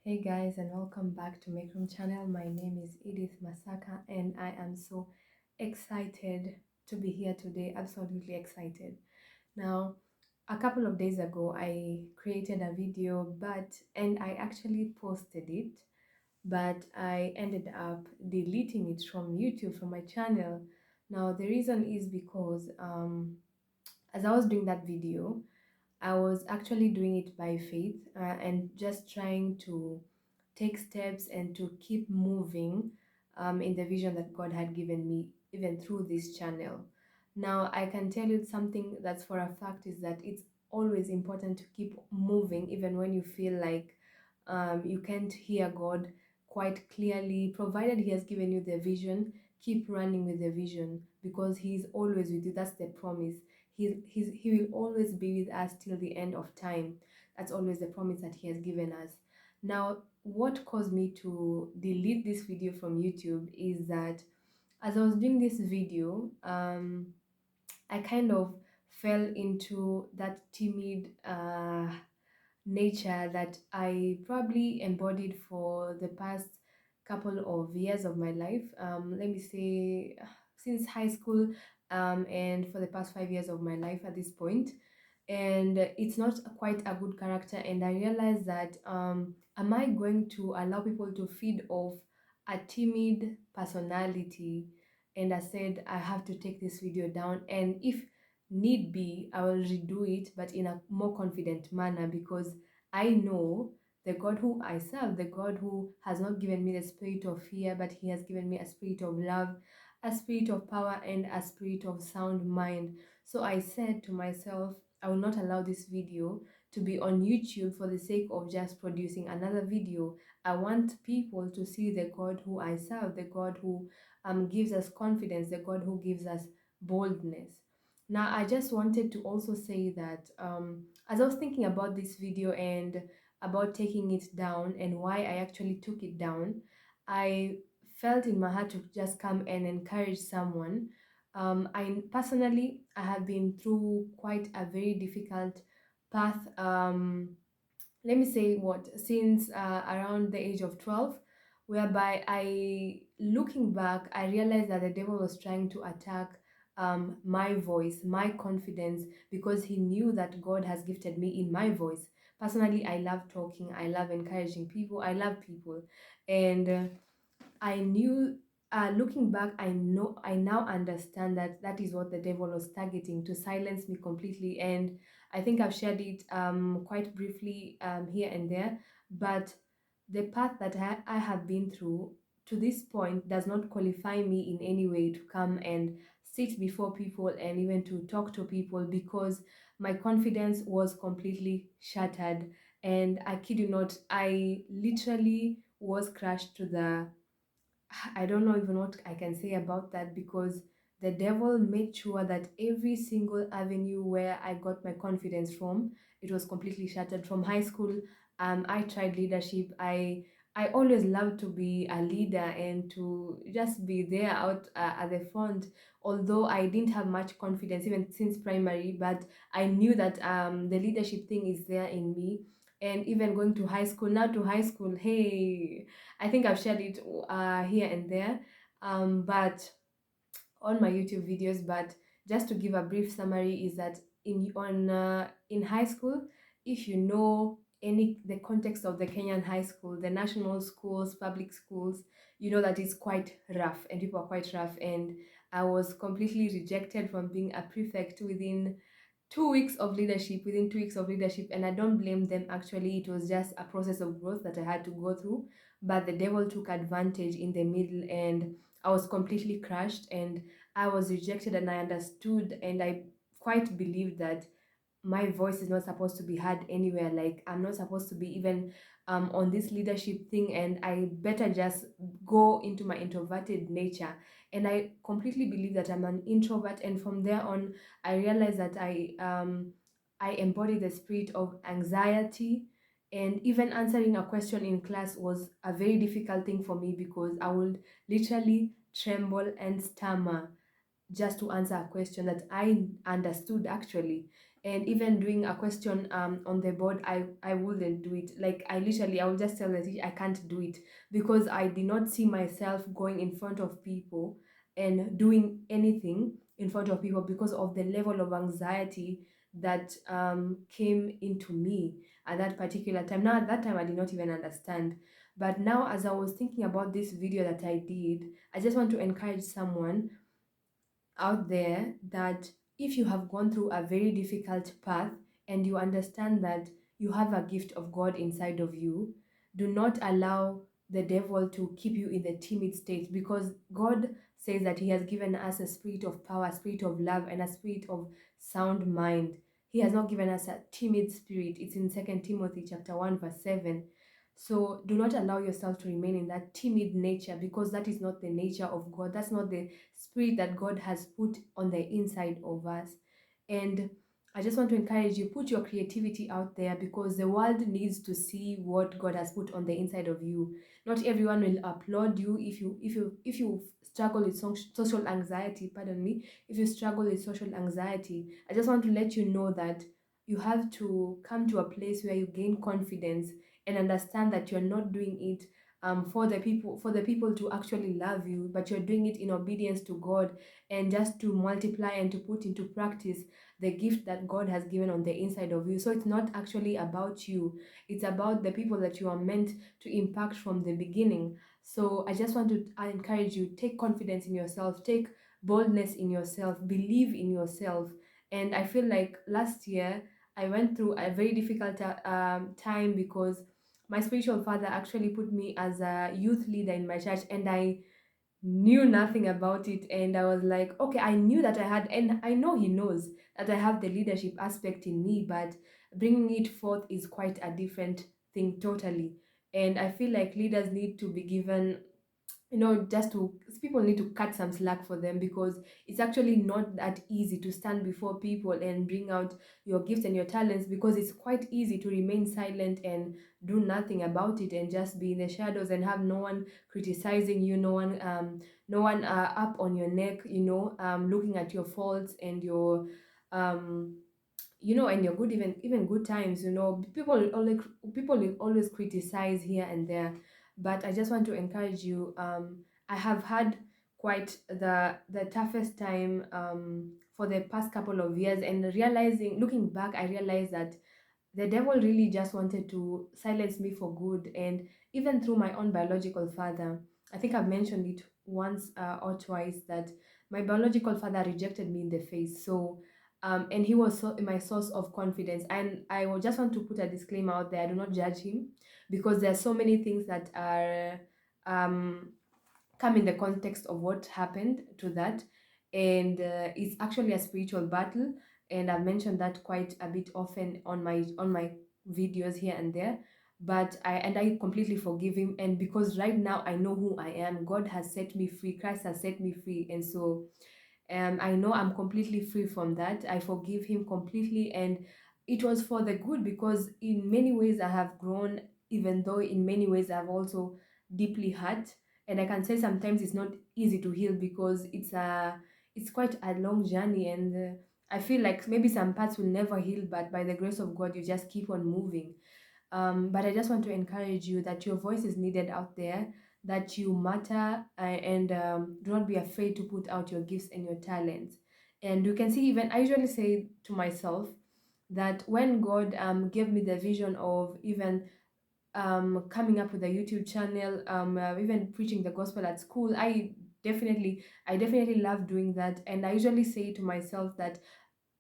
Hey guys, and welcome back to Make Room channel. My name is Edith Masaka and I am so excited to be here today. Absolutely excited. Now, a couple of days ago I created a video and I actually posted it, but I ended up deleting it from YouTube, from my channel. Now the reason is because as I was doing that video, I was actually doing it by faith, and just trying to take steps and to keep moving in the vision that God had given me, even through this channel. Now, I can tell you something that's for a fact is that it's always important to keep moving, even when you feel like you can't hear God quite clearly. Provided He has given you the vision, keep running with the vision because He's always with you. That's the promise. He will always be with us till the end of time. That's always the promise that He has given us. Now, what caused me to delete this video from YouTube is that as I was doing this video, I kind of fell into that timid nature that I probably embodied for the past couple of years of my life. Let me say, since high school, and for the past 5 years of my life at this point. And it's not quite a good character. And I realized that am I going to allow people to feed off a timid personality? And I said, I have to take this video down. And if need be, I will redo it, but in a more confident manner because I know the God who I serve, the God who has not given me the spirit of fear, but He has given me a spirit of love, a spirit of power, and a spirit of sound mind. So I said to myself, I will not allow this video to be on YouTube for the sake of just producing another video. I want people to see the God who I serve, the God who gives us confidence, the God who gives us boldness. Now, I just wanted to also say that as I was thinking about this video and about taking it down and why I actually took it down, I felt in my heart to just come and encourage someone. I personally, I have been through quite a very difficult path. Let me say what, since around the age of 12, whereby looking back, I realized that the devil was trying to attack my voice, my confidence, because he knew that God has gifted me in my voice. Personally, I love talking, I love encouraging people, I love people. And I knew, looking back, I now understand that that is what the devil was targeting, to silence me completely. And I think I've shared it quite briefly here and there. But the path that I have been through to this point does not qualify me in any way to come and sit before people and even to talk to people, because my confidence was completely shattered. And I kid you not, I literally was crushed to the, I don't know even what I can say about that, because the devil made sure that every single avenue where I got my confidence from, it was completely shattered. From high school, I tried leadership. I always loved to be a leader and to just be there out at the front. Although I didn't have much confidence even since primary, but I knew that the leadership thing is there in me. And even going to high school, now to high school, hey, I think I've shared it here and there, but on my YouTube videos. But just to give a brief summary, is that in high school, if you know the context of the Kenyan high school, the national schools, public schools, you know that it's quite rough and people are quite rough. And I was completely rejected from being a prefect within 2 weeks of leadership, and I don't blame them. Actually, it was just a process of growth that I had to go through, but the devil took advantage in the middle, and I was completely crushed and I was rejected. And I understood and I quite believed that my voice is not supposed to be heard anywhere. Like, I'm not supposed to be even on this leadership thing, and I better just go into my introverted nature. And I completely believe that I'm an introvert. And from there on, I realized that I embody the spirit of anxiety. And even answering a question in class was a very difficult thing for me, because I would literally tremble and stammer just to answer a question that I understood actually. And even doing a question on the board, I wouldn't do it. Like I would just tell the teacher I can't do it, because I did not see myself going in front of people and doing anything in front of people, because of the level of anxiety that came into me at that particular time. Now at that time I did not even understand, but now as I was thinking about this video that I did, I just want to encourage someone out there that if you have gone through a very difficult path and you understand that you have a gift of God inside of you, do not allow the devil to keep you in the timid state, because God says that He has given us a spirit of power, a spirit of love, and a spirit of sound mind. He has not given us a timid spirit. It's in 2 Timothy chapter 1 verse 7. So do not allow yourself to remain in that timid nature, because that is not the nature of God. That's not the spirit that God has put on the inside of us. And I just want to encourage you, put your creativity out there, because the world needs to see what God has put on the inside of you. Not everyone will applaud you if you struggle with social anxiety, pardon me, if you struggle with social anxiety. I just want to let you know that you have to come to a place where you gain confidence and understand that you're not doing it for the people to actually love you, but you're doing it in obedience to God, and just to multiply and to put into practice the gift that God has given on the inside of you. So it's not actually about you, it's about the people that you are meant to impact from the beginning. So I just want to encourage you, take confidence in yourself, take boldness in yourself, believe in yourself. And I feel like last year I went through a very difficult time, because my spiritual father actually put me as a youth leader in my church, and I knew nothing about it. And I was like, okay, I knew that I had, and I know he knows that I have the leadership aspect in me, but bringing it forth is quite a different thing totally. And I feel like leaders need to be given, just to people need to cut some slack for them, because it's actually not that easy to stand before people and bring out your gifts and your talents, because it's quite easy to remain silent and do nothing about it and just be in the shadows and have no one criticizing you, no one up on your neck, looking at your faults and your um and your good, even good times. People will always criticize here and there, but I just want to encourage you. I have had quite the toughest time for the past couple of years, and looking back, I realized that the devil really just wanted to silence me for good. And even through my own biological father, I think I've mentioned it once or twice, that my biological father rejected me in the face. So and he was my source of confidence. And I will just want to put a disclaimer out there: I do not judge him, because there are so many things that are um come in the context of what happened to that. And it's actually a spiritual battle, and I've mentioned that quite a bit often on my videos here and there. But I completely forgive him, and because right now I know who I am. God has set me free, Christ has set me free, and so I know I'm completely free from that. I forgive him completely, and it was for the good, because in many ways I have grown, even though in many ways I've also deeply hurt. And I can say sometimes it's not easy to heal, because it's quite a long journey, and I feel like maybe some parts will never heal, but by the grace of God, you just keep on moving. But I just want to encourage you that your voice is needed out there, that you matter, and do not be afraid to put out your gifts and your talents. And you can see, even I usually say to myself that when God gave me the vision of even coming up with a YouTube channel, even preaching the gospel at school, I definitely love doing that. And I usually say to myself that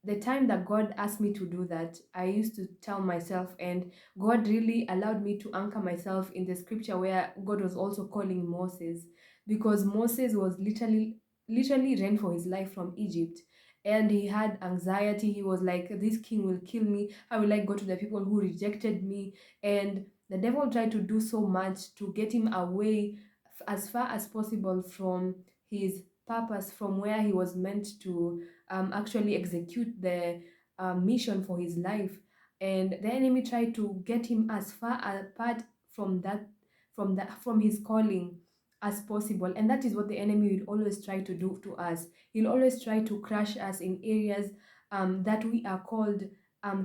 the time that God asked me to do that, I used to tell myself, and God really allowed me to anchor myself in the scripture where God was also calling Moses, because Moses was literally ran for his life from Egypt. And he had anxiety. He was like, this king will kill me. How will I go to the people who rejected me? And the devil tried to do so much to get him away as far as possible from his purpose, from where he was meant to actually execute the mission for his life. And the enemy tried to get him as far apart from his calling as possible. And that is what the enemy will always try to do to us. He'll always try to crush us in areas that we are called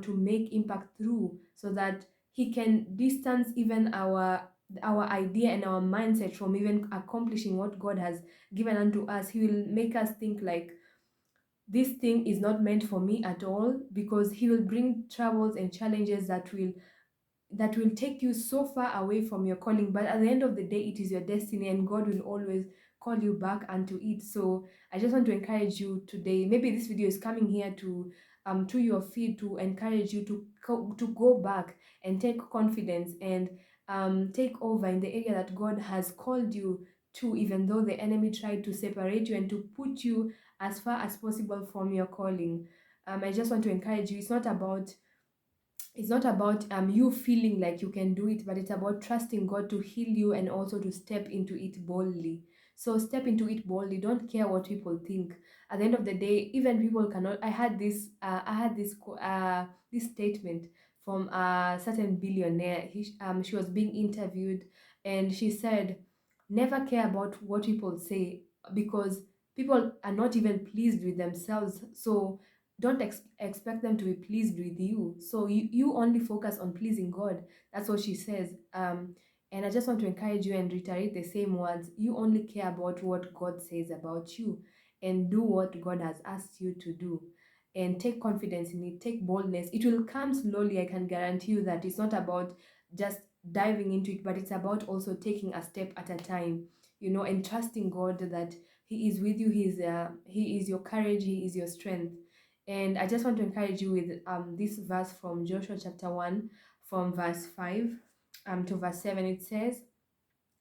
to make impact through, so that he can distance even our idea and our mindset from even accomplishing what God has given unto us. He will make us think like this thing is not meant for me at all, because he will bring troubles and challenges that will take you so far away from your calling. But at the end of the day, it is your destiny, and God will always call you back unto it. So I just want to encourage you today. Maybe this video is coming here to your feed to encourage you to go back and take confidence and take over in the area that God has called you to, even though the enemy tried to separate you and to put you as far as possible from your calling. I just want to encourage you. It's not about you feeling like you can do it, but it's about trusting God to heal you and also to step into it boldly. So step into it boldly. Don't care what people think. At the end of the day, even people cannot. I had this statement from a certain billionaire. She was being interviewed, and she said, "Never care about what people say, because people are not even pleased with themselves. So don't expect them to be pleased with you. So you only focus on pleasing God." That's what she says. And I just want to encourage you and reiterate the same words. You only care about what God says about you, and do what God has asked you to do, and take confidence in it. Take boldness. It will come slowly. I can guarantee you that. It's not about just diving into it, but it's about also taking a step at a time, and trusting God that he is with you. He is your courage. He is your strength. And I just want to encourage you with this verse from Joshua chapter 1, from verse 5 to verse 7. It says,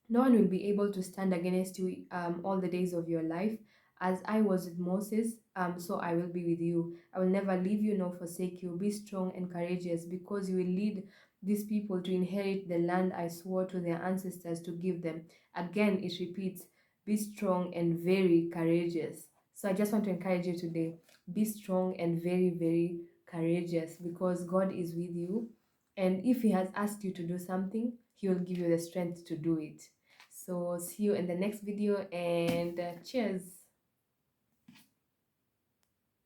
"No one will be able to stand against you all the days of your life. As I was with Moses, so I will be with you. I will never leave you nor forsake you. Be strong and courageous, because you will lead these people to inherit the land I swore to their ancestors to give them." Again, it repeats, be strong and very courageous. So I just want to encourage you today. Be strong and very, very courageous, because God is with you. And if He has asked you to do something, He will give you the strength to do it. So see you in the next video, and cheers.